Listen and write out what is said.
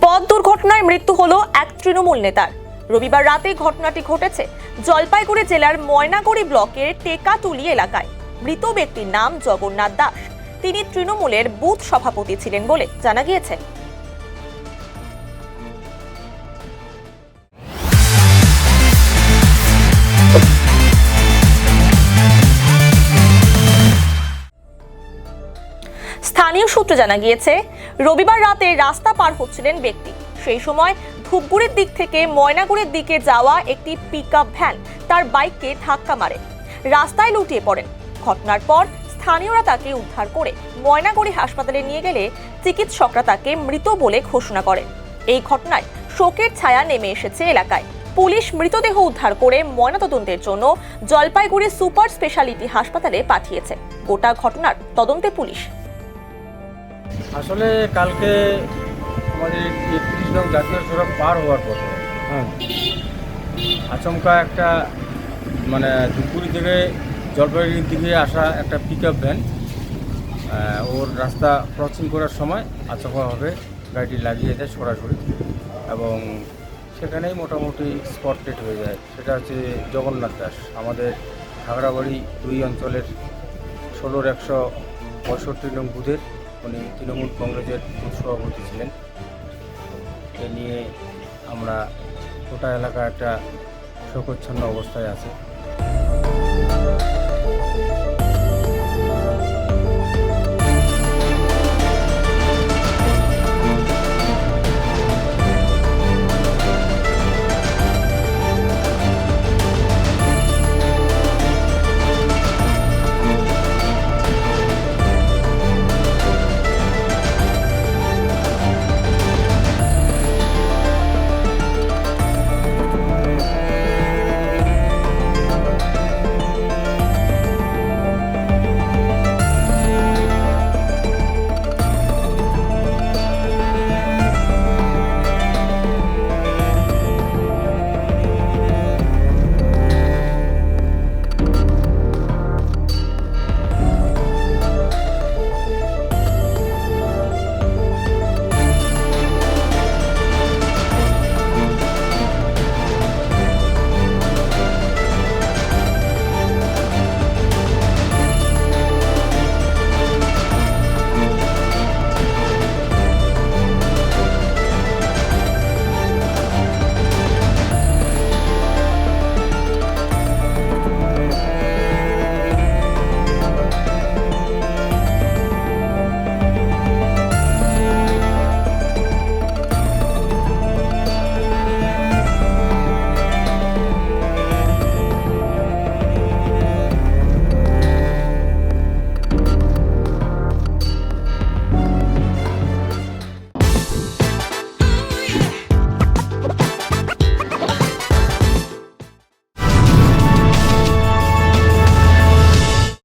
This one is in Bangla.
পথ দুর্ঘটনায় মৃত্যু হলো এক তৃণমূল নেতার। রবিবার রাতে ঘটনাটি ঘটেছে জলপাইগুড়ি জেলার ময়নাগুড়ি ব্লকের টেকাটুলি এলাকায়। মৃত ব্যক্তির নাম জগন্নাথ দাস। তিনি তৃণমূলের বুথ সভাপতি ছিলেন বলে জানা গিয়েছে। স্থানীয় সূত্রে জানা গিয়েছে, রবিবার রাতে রাস্তা পার হচ্ছিলেন ব্যক্তি। সেই সময় ধূপগুড়ির দিক থেকে ময়নাগুড়ির দিকে যাওয়া একটি পিকআপ ভ্যান তার বাইককে ধাক্কা মারে, রাস্তায় লুটিয়ে পড়েন। ঘটনার পর স্থানীয়রা তাকে উদ্ধার করে ময়নাগুড়ি হাসপাতালে নিয়ে গেলে চিকিৎসকরা তাকে মৃত বলে ঘোষণা করেন। এই ঘটনায় শোকের ছায়া নেমে এসেছে এলাকায়। পুলিশ মৃতদেহ উদ্ধার করে ময়নাতদন্তের জন্য জলপাইগুড়ি সুপার স্পেশালিটি হাসপাতালে পাঠিয়েছে। গোটা ঘটনার তদন্তে পুলিশ। আসলে কালকে আমাদের ৩৩ নং জাতীয় সড়ক পার হওয়ার পথে আচমকা একটা ধূপগুড়ি থেকে জলপাইগুড়ির দিকে আসা একটা পিকআপ ভ্যান ওর রাস্তা ক্রসিং করার সময় আচমকাভাবে গাড়িটি লাগিয়ে দেয় সরাসরি, এবং সেখানেই মোটামুটি স্পট ডেড হয়ে যায়। সেটা হচ্ছে জগন্নাথ দাস, আমাদের খাগড়াবাড়ি ২ অঞ্চলের ১৬-র ১৬৫ নং বুথের। উনি তৃণমূল কংগ্রেসের বুথ সভাপতি ছিলেন। এ নিয়ে আমরা গোটা এলাকা একটা শোকচ্ছন্ন অবস্থায় আছে।